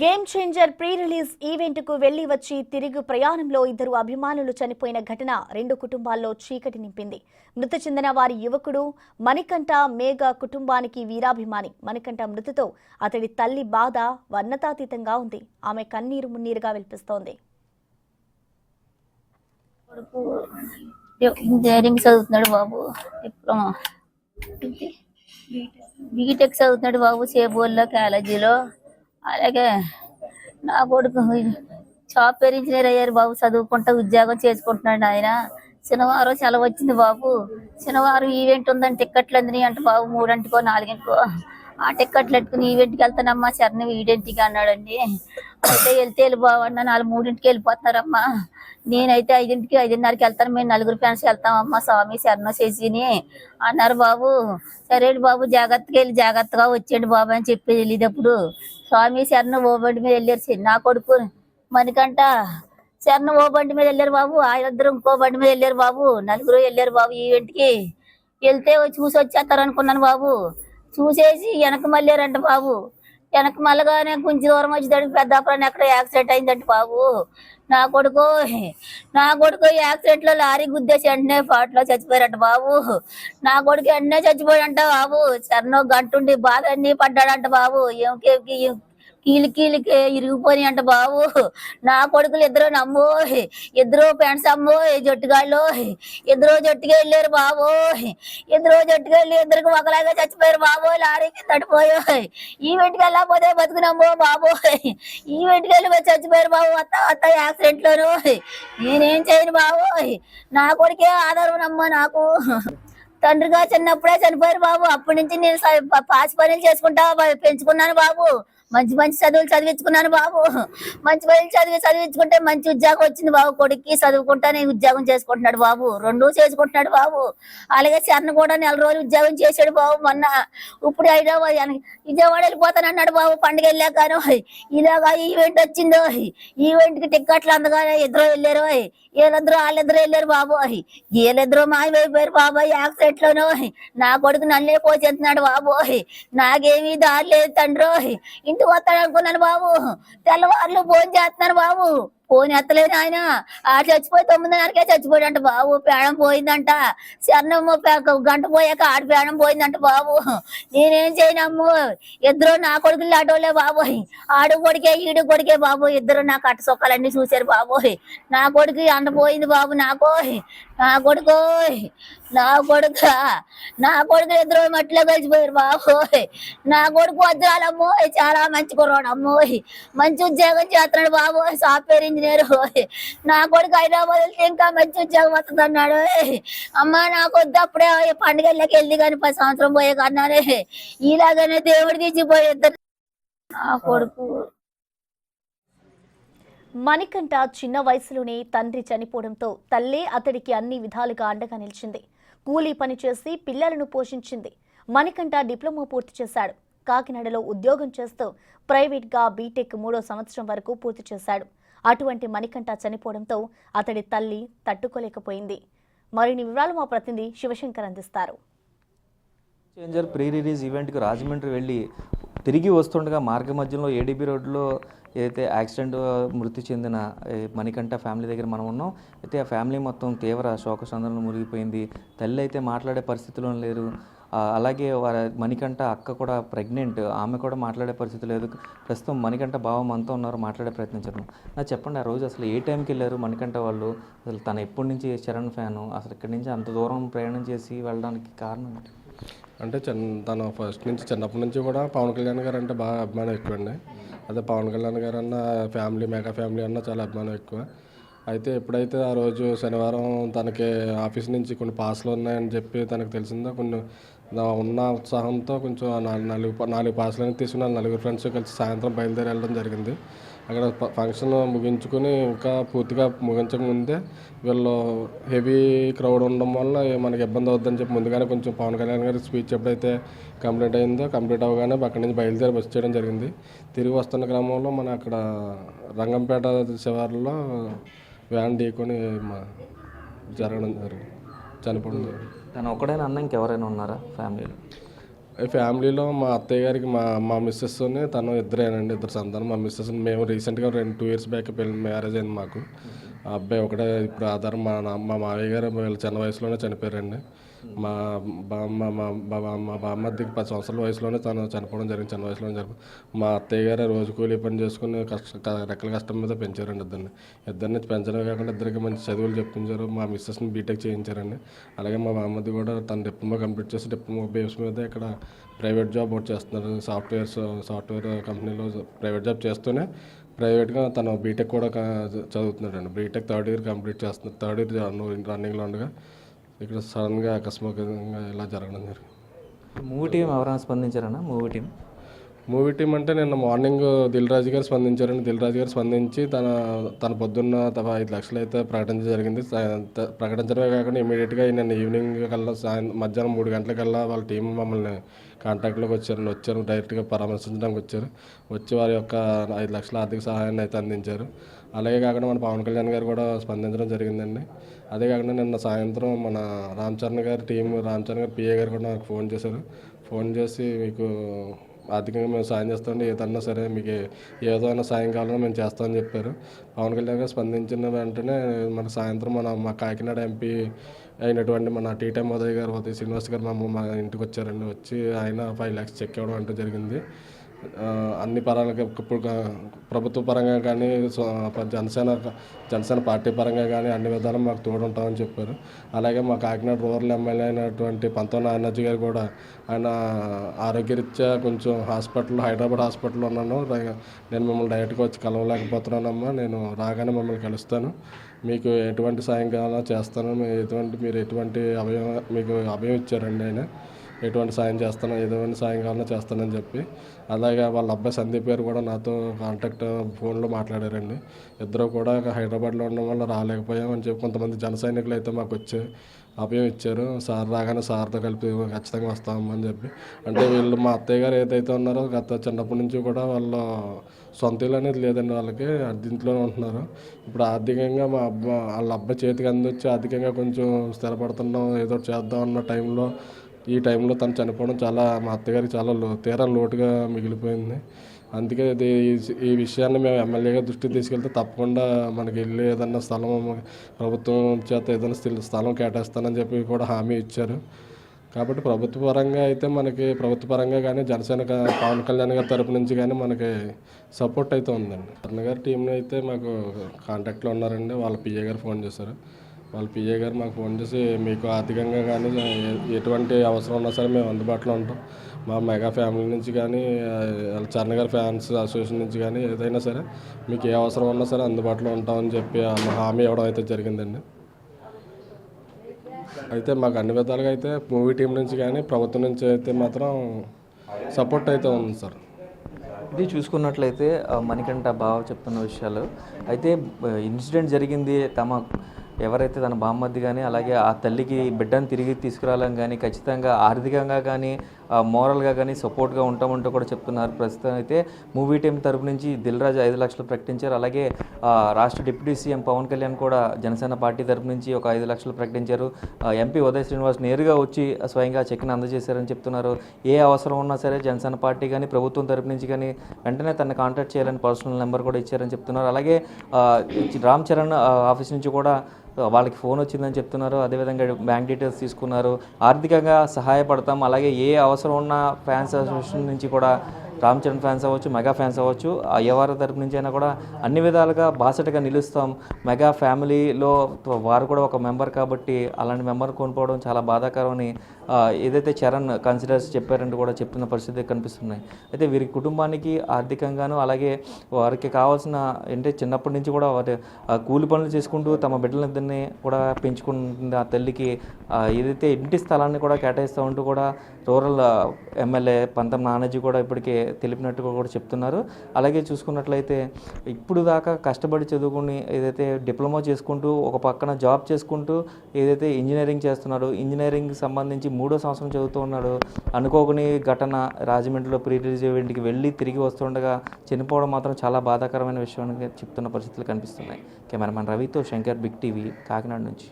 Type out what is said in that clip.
Game changer pre release event కు వెళ్లి వచ్చి తిరిగి ప్రయాణంలో ఇద్దరు అభిమానులు చనిపోయిన ఘటన రెండు కుటుంబాల్లో చీకటి నింపింది. మృతి చెందిన వారి యువకుడు మణికంఠ మేఘ కుటుంబానికి వీరాభిమాని. మణికంఠ మృతితో అతడి తల్లి బాధ వర్ణతాతీతంగా ఉంది. ఆమె కన్నీరు మున్నీరుగా వినిపిస్తోంది. ఇంజనీరింగ్ చదువుతున్నాడు బాబు, డిప్లొమా బీటెక్ చదువుతున్నాడు బాబు చేబోల్లో కాలేజీలో. అలాగే నా కొడుకు సాఫ్ట్వేర్ ఇంజనీర్ అయ్యారు బాబు, చదువుకుంటా ఉద్యోగం చేసుకుంటున్నాడు ఆయన. శనివారం సెలవు వచ్చింది బాబు. శనివారం ఈవెంట్ ఉందని టిక్కెట్లు అందినాయి అంటే బాబు 3 4 ఆ టిక్కెట్లు పెట్టుకుని ఈవెంట్కి వెళ్తానమ్మా సరే ఈవెంట్కి అన్నాడండి. అయితే వెళ్తే బాబు అన్న 3 వెళ్ళిపోతున్నారమ్మా, నేనైతే 5:30కి వెళ్తాను, మేము 4 ఫ్రెండ్స్ వెళ్తామమ్మా స్వామి శరణం చేసిని అన్నారు బాబు. సరే బాబు జాగ్రత్తగా వెళ్ళి జాగ్రత్తగా వచ్చేయండి బాబు అని చెప్పి వెళ్ళేటప్పుడు స్వామి శరణం ఓ బండి మీద వెళ్ళారు. నా కొడుకు మణికంఠ శరణం ఓ బండి మీద వెళ్ళారు బాబు, ఆయనద్దరు ఇంకో బండి మీద వెళ్ళారు బాబు. 4 వెళ్ళారు బాబు ఈవెంట్కి. వెళ్తే చూసి వచ్చేస్తారు అనుకున్నాను బాబు. చూసేసి వెనక మళ్ళారంట బాబు. వెనక మళ్ళగానే కొంచెం దూరం వచ్చేదానికి పెద్దాపురాన్ని ఎక్కడ యాక్సిడెంట్ అయిందంట బాబు. నా కొడుకు యాక్సిడెంట్ లో లారీ గుద్దేసి వెంటనే పాటలో చచ్చిపోయారంట బాబు. నా కొడుకు వెంటనే చచ్చిపోయాడంట బాబు. సన్నో గంటుండి బాధ అన్ని పడ్డాడంట బాబు. కీలికి ఇరిగిపోయి అంట బాబు. నా కొడుకులు ఇద్దరు నమ్మో, ఇద్దరు ఫ్రెండ్స్ అమ్మో జట్టుగాళ్ళు, ఇద్దరు జట్టుగా వెళ్ళారు బాబు. ఇద్దరు జట్టుగా వెళ్ళి ఇద్దరికి ఒకలాగా చచ్చిపోయారు బాబు. లారీకి తడిపోయా ఈవెంట్కి వెళ్ళకపోతే బతుకునమ్మో బాబు. ఈవెంట్కి వెళ్ళి చచ్చిపోయారు బాబు. వత్త యాక్సిడెంట్ లోను నేనేం చేయను బాబు. నా కొడుకే ఆధారం నమ్మో. నాకు తండ్రిగా చిన్నప్పుడే చనిపోయారు బాబు. అప్పటి నుంచి నేను పాసి పనులు చేసుకుంటా పెంచుకున్నాను బాబు. మంచి చదువులు చదివించుకున్నాను బాబు. మంచి పనులు చదివించుకుంటే మంచి ఉద్యోగం వచ్చింది బాబు. కొడుక్కి చదువుకుంటానే ఉద్యోగం చేసుకుంటున్నాడు బాబు. 2 చేసుకుంటున్నాడు బాబు. అలాగే చరణ్ కూడా 4 రోజులు ఉద్యోగం చేశాడు బాబు. మొన్న ఇప్పుడు విజయవాడ వెళ్ళిపోతానన్నాడు బాబు. పండుగ వెళ్ళాకను ఇలాగా ఈవెంట్ వచ్చిందో, ఈవెంట్కి టిక్కెట్లు అందగానే ఇద్దరు వెళ్ళారు. వాళ్ళిద్దరు వెళ్ళారు బాబు. వీళ్ళిద్దరు మాయమైపోయారు బాబు యాక్సిడెంట్ లోను. నా కొడుకు నన్నే పోసేస్తున్నాడు బాబు. నాకేమీ దారి లేదు తండ్రి. ఇంటికి వస్తాడు అనుకున్నాను బాబు. తెల్లవారులు ఫోన్ చేస్తున్నాను బాబు. ఫోన్ ఎత్తలేదు ఆయన. చచ్చిపోయి 9:30కే చచ్చిపోయాడంట బాబు. ప్రాణం పోయిందంట. శరణం గంట పోయాక ఆడి ప్రాణం పోయిందంట బాబు. నేనేం చేయనమ్ము. ఇద్దరు నా కొడుకులు ఆటోలే బాబు. ఆడు కొడుకే ఈడు కొడుకే బాబు. ఇద్దరు నా కట్ట సొక్కలన్నీ చూశారు బాబు. నా కొడుకు అంట పోయింది బాబు. నా కొడుకు ఇద్దరు మట్టిలో కలిసిపోయారు బాబు. నా కొడుకు వజ్రాలమ్మో చాలా మంచి కుర్రాడు అమ్మో. మంచి ఉద్యోగం చేస్తున్నాడు బాబు, సాఫ్ట్వేర్ ఇంజనీర్. నా కొడుకు హైదరాబాద్ వెళ్తే ఇంకా మంచి ఉద్యోగం వస్తుంది అన్నాడు. అమ్మ నాకు వద్దు, అప్పుడే పండుగలకి వెళ్ళి కానీ 10 సంవత్సరం పోయే కన్నానే ఇలాగనే దేవుడు తీసిపోయేద్దరు నా కొడుకు. మణికంఠ చిన్న వయసులోనే తండ్రి చనిపోవడంతో తల్లే అతడికి అన్ని విధాలుగా అండగా నిలిచింది. కూలీ పని చేసి పిల్లలను పోషించింది. మణికంఠ డిప్లొమా పూర్తి చేశాడు. కాకినాడలో ఉద్యోగం చేస్తూ ప్రైవేట్గా బీటెక్ 3వ సంవత్సరం వరకు పూర్తి చేశాడు. అటువంటి మణికంఠ చనిపోవడంతో అతడి తల్లి తట్టుకోలేకపోయింది. మరిన్ని వివరాలు మా ప్రతినిధి శివశంకర్ అందిస్తారు. చేంజర్ ప్రీ రిలీజ్ ఈవెంట్కి రాజమండ్రి వెళ్ళి తిరిగి వస్తుండగా మార్గ మధ్యలో ఏడీబీ రోడ్లో ఏదైతే యాక్సిడెంట్ మృతి చెందిన మణికంఠ ఫ్యామిలీ దగ్గర మనం ఉన్నాం. అయితే ఆ ఫ్యామిలీ మొత్తం తీవ్ర శోకసంద్రంలో మునిగిపోయింది. తల్లి అయితే మాట్లాడే పరిస్థితిలో లేరు. అలాగే మణికంఠ అక్క కూడా ప్రెగ్నెంట్, ఆమె కూడా మాట్లాడే పరిస్థితి లేదు. ప్రస్తుతం మణికంఠ బావ మనతో ఉన్నారు, మాట్లాడే ప్రయత్నం చేద్దాం. నాకు చెప్పండి, ఆ రోజు అసలు ఏ టైంకి వెళ్ళారు మణికంఠ వాళ్ళు? అసలు తను ఎప్పటి నుంచి చరణ్ ఫ్యాను, అసలు ఇక్కడి నుంచి అంత దూరం ప్రయాణం చేసి వెళ్ళడానికి కారణం ఏంటి? అంటే తను ఫస్ట్ నుంచి చిన్నప్పటి నుంచి కూడా పవన్ కళ్యాణ్ గారు అంటే బాగా అభిమానం ఎక్కువ అండి. అదే పవన్ కళ్యాణ్ గారు అన్న ఫ్యామిలీ, మెగా ఫ్యామిలీ అన్న చాలా అభిమానం ఎక్కువ. అయితే ఎప్పుడైతే ఆ రోజు శనివారం తనకి ఆఫీస్ నుంచి కొన్ని పాస్లు ఉన్నాయని చెప్పి తనకు తెలిసిందో, కొన్ని ఉన్న ఉత్సాహంతో కొంచెం 4 పాస్లని తీసుకుని 4 ఫ్రెండ్స్ కలిసి సాయంత్రం బయలుదేరి వెళ్ళడం జరిగింది. అక్కడ ఫంక్షన్ ముగించుకొని ఇంకా పూర్తిగా ముగించక ముందే వీళ్ళు హెవీ క్రౌడ్ ఉండడం వల్ల మనకి ఇబ్బంది అవుద్దని చెప్పి ముందుగానే కొంచెం పవన్ కళ్యాణ్ గారి స్పీచ్ ఎప్పుడైతే కంప్లీట్ అవ్వగానే అక్కడి నుంచి బయలుదేరి బస్ చేయడం జరిగింది. తిరిగి వస్తున్న క్రమంలో మన అక్కడ రంగంపేట శివారులో వ్యాన్ ఢీకొని చనిపోవడం జరిగింది. తను ఒక్కడైనా అన్న ఇంకెవరైనా ఉన్నారా ఫ్యామిలీలో? ఈ ఫ్యామిలీలో మా అత్తయ్య గారికి మా మిస్సెస్తోనే తను ఇద్దరేనండి, ఇద్దరు సంతానం. మా మిస్సెస్ మేము రీసెంట్గా 2 years బ్యాక్ మ్యారేజ్ అయింది మాకు. ఆ అబ్బాయి ఒకటే ఇప్పుడు ఆధారం. మా మావయ్య గారు వీళ్ళు చిన్న వయసులోనే చనిపోయారండి. మా బామ్మద్దికి 10 సంవత్సరాల వయసులోనే తను చనిపోవడం జరిగింది, చిన్న వయసులోనే చనిపోయింది. మా అత్తయ్య గారు రోజు కూలీ పని చేసుకుని రెక్కల కష్టం మీద పెంచారండి ఇద్దరిని పెంచడమే కాకుండా ఇద్దరికి మంచి చదువులు చెప్పించారు. మా మిస్సెస్ని బీటెక్ చేయించారండి. అలాగే మా బామ్మద్ది కూడా తన డిప్లొమా కంప్లీట్ చేసి డిప్లొమా బేస్ మీద ఇక్కడ ప్రైవేట్ జాబ్ ఒకటి చేస్తున్నారు. సాఫ్ట్వేర్ కంపెనీలో ప్రైవేట్ జాబ్ చేస్తూనే ప్రైవేట్గా తను బీటెక్ కూడా చదువుతున్నాడండి. బీటెక్ 3rd year కంప్లీట్ చేస్తున్నారు. 3rd year రన్నింగ్లో ఉండగా ఇక్కడ సడన్గా అకస్మాత్తుగా ఇలా జరగడం జరిగింది. మూవీ టీం ఎవరైనా స్పందించారన్నా? మూవీ టీం అంటే నిన్న మార్నింగ్ దిల్ రాజు గారు స్పందించారండి. దిల్ రాజు గారు స్పందించి తన పొద్దున్న 5 లక్షలు అయితే ప్రకటించడం జరిగింది. ప్రకటించడమే కాకుండా ఇమీడియట్గా నిన్న ఈవినింగ్ కల్లా మధ్యాహ్నం 3 గంటలకల్లా వాళ్ళ టీం మమ్మల్ని కాంటాక్ట్లోకి వచ్చారు. డైరెక్ట్గా పరామర్శించడానికి వచ్చి వారి యొక్క 5 లక్షల ఆర్థిక సహాయాన్ని అయితే అందించారు. అలాగే కాకుండా మన పవన్ కళ్యాణ్ గారు కూడా స్పందించడం జరిగిందండి. అదే కాకుండా నిన్న సాయంత్రం మన రామ్ చరణ్ గారి పిఏ గారు కూడా నాకు ఫోన్ చేసి మీకు ఆర్థికంగా మేము సాయం చేస్తామండి, ఏదన్నా సరే మీకు ఏదైనా సాయం కావాలన్నా మేము చేస్తామని చెప్పారు. పవన్ కళ్యాణ్ గారు స్పందించిన వెంటనే మన సాయంత్రం మా కాకినాడ ఎంపీ అయినటువంటి మన టీటైమ్ ఉదయ్ గారు, శ్రీనివాస్ గారు మా ఇంటికి వచ్చారండి. వచ్చి ఆయన 5 lakhs చెక్ ఇవ్వడం అంటూ జరిగింది. అన్ని పరాలుగా ఇప్పుడు ప్రభుత్వ పరంగా కానీ జనసేన పార్టీ పరంగా కానీ అన్ని విధాలు మాకు తోడుంటామని చెప్పారు. అలాగే మా కాకినాడ రూరల్ ఎమ్మెల్యే అయినటువంటి పంతొమ్మిది నానాజీ గారు కూడా ఆయన ఆరోగ్యరీత్యా కొంచెం హైదరాబాద్ హాస్పిటల్లో ఉన్నాను, నేను మిమ్మల్ని డైరెక్ట్గా వచ్చి కలవలేకపోతున్నానమ్మా, నేను రాగానే మిమ్మల్ని కలుస్తాను, మీకు ఎటువంటి సాయం కావాలో చేస్తాను, మీరు ఎటువంటి మీకు అభయం ఇచ్చారండి ఆయన, ఎటువంటి సాయం కావాలన్నా చేస్తానని చెప్పి. అలాగే వాళ్ళ అబ్బాయి సందీప్ గారు కూడా నాతో ఫోన్లో మాట్లాడారండి. ఇద్దరు కూడా హైదరాబాద్లో ఉండడం వల్ల రాలేకపోయామని చెప్పి కొంతమంది జన సైనికులు అయితే మాకు వచ్చి అభయం ఇచ్చారు. సార్ రాగానే సార్తో కలిపి ఖచ్చితంగా వస్తామని చెప్పి. అంటే వీళ్ళు మా అత్తయ్య గారు ఏదైతే ఉన్నారో చిన్నప్పటి నుంచి కూడా వాళ్ళ సొంత ఇల్లు అనేది లేదండి, వాళ్ళకి అద్దెంట్లోనే ఉంటున్నారు. ఇప్పుడు ఆర్థికంగా వాళ్ళ అబ్బాయి చేతికి అందొచ్చి ఆర్థికంగా కొంచెం స్థిరపడుతున్నాం, ఏదో చేద్దాం అన్న ఈ టైంలో తను చనిపోవడం మా అత్తగారికి చాలా తీరని లోటుగా మిగిలిపోయింది. అందుకే ఈ విషయాన్ని మేము ఎమ్మెల్యేగా దృష్టికి తీసుకెళ్తే తప్పకుండా మనకి వెళ్ళి ఏదన్నా ప్రభుత్వం చేత ఏదైనా స్థలం కేటాయిస్తానని చెప్పి కూడా హామీ ఇచ్చారు. కాబట్టి ప్రభుత్వ పరంగా కానీ జనసేన పవన్ కళ్యాణ్ గారి తరపు నుంచి కానీ మనకి సపోర్ట్ అయితే ఉందండి. కర్ణ గారి టీంని అయితే మాకు కాంటాక్ట్లో ఉన్నారండి. వాళ్ళ పిఏ గారు ఫోన్ చేశారు. వాళ్ళ పిఏ గారు మాకు ఫోన్ చేసి మీకు ఆర్థికంగా కానీ ఎటువంటి అవసరం ఉన్నా సరే మేము అందుబాటులో ఉంటాం, మా మెగా ఫ్యామిలీ నుంచి కానీ చరణ్ గారి ఫ్యాన్స్ అసోసియేషన్ నుంచి కానీ ఏదైనా సరే మీకు ఏ అవసరం ఉన్నా సరే అందుబాటులో ఉంటామని చెప్పి హామీ ఇవ్వడం అయితే జరిగిందండి. అయితే మాకు అన్ని విధాలుగా అయితే మూవీ టీం నుంచి కానీ ప్రభుత్వం నుంచి అయితే మాత్రం సపోర్ట్ అయితే ఉంది సార్. ఇది చూసుకున్నట్లయితే మణికంఠ బావ చెప్తున్న విషయాలు అయితే ఇన్సిడెంట్ జరిగింది ఎవరైతే తన బామ్మద్ది కానీ అలాగే ఆ తల్లికి బిడ్డను తిరిగి తీసుకురావాలని కానీ ఖచ్చితంగా ఆర్థికంగా కానీ మోరల్గా కానీ సపోర్ట్గా ఉంటామంటూ కూడా చెప్తున్నారు. ప్రస్తుతం అయితే మూవీ టీం తరపు నుంచి దిల్ రాజు 5 లక్షలు ప్రకటించారు. అలాగే రాష్ట్ర డిప్యూటీ సీఎం పవన్ కళ్యాణ్ కూడా జనసేన పార్టీ తరపు నుంచి ఒక 5 లక్షలు ప్రకటించారు. ఎంపీ ఉదయ్ శ్రీనివాస్ నేరుగా వచ్చి స్వయంగా చెక్ని అందజేశారని చెప్తున్నారు. ఏ అవసరం ఉన్నా సరే జనసేన పార్టీ కానీ ప్రభుత్వం తరపు నుంచి కానీ వెంటనే తనని కాంటాక్ట్ చేయాలని పర్సనల్ నెంబర్ కూడా ఇచ్చారని చెప్తున్నారు. అలాగే రామ్ చరణ్ ఆఫీస్ నుంచి కూడా వాళ్ళకి ఫోన్ వచ్చిందని చెప్తున్నారు. అదేవిధంగా బ్యాంక్ డీటెయిల్స్ తీసుకున్నారు. ఆర్థికంగా సహాయపడతాం, అలాగే ఏ అవసరం ఉన్న ఫ్యాన్స్ అసోసియేషన్ నుంచి కూడా రామ్ చరణ్ ఫ్యాన్స్ అవ్వచ్చు, మెగా ఫ్యాన్స్ అవ్వచ్చు, ఎవరి తరపు నుంచి అయినా కూడా అన్ని విధాలుగా బాసటగా నిలుస్తాం. మెగా ఫ్యామిలీలో వారు కూడా ఒక మెంబర్ కాబట్టి అలాంటి మెంబర్ కోల్పోవడం చాలా బాధాకరమని ఏదైతే చరణ్ కన్సిడర్స్ చెప్పారంటూ కూడా చెప్తున్న పరిస్థితి కనిపిస్తున్నాయి. అయితే వీరి కుటుంబానికి ఆర్థికంగాను అలాగే వారికి కావాల్సిన చిన్నప్పటి నుంచి కూడా వారి కూలి పనులు చేసుకుంటూ తమ బిడ్డలిద్దరిని కూడా పెంచుకుంటుంది ఆ తల్లికి ఏదైతే ఇంటి స్థలాన్ని కూడా కేటాయిస్తూ ఉంటూ కూడా రూరల్ ఎమ్మెల్యే పంతం నానాజీ కూడా ఇప్పటికే తెలిపినట్టుగా కూడా చెప్తున్నారు. అలాగే చూసుకున్నట్లయితే ఇప్పుడు దాకా కష్టపడి చదువుకుని ఏదైతే డిప్లొమా చేసుకుంటూ ఒక పక్కన జాబ్ చేసుకుంటూ ఏదైతే ఇంజనీరింగ్ చేస్తున్నాడో ఇంజనీరింగ్ సంబంధించి 3వ సంవత్సరం చదువుతూ ఉన్నాడు. అనుకోని ఘటన రాజమండ్రిలో ప్రీ రిలీజ్ ఈవెంట్కి వెళ్ళి తిరిగి వస్తుండగా చనిపోవడం మాత్రం చాలా బాధాకరమైన విషయం చెప్తున్న పరిస్థితులు కనిపిస్తున్నాయి. కెమెరామెన్ రవితో శంకర్, బిగ్ టీవీ, కాకినాడ నుంచి.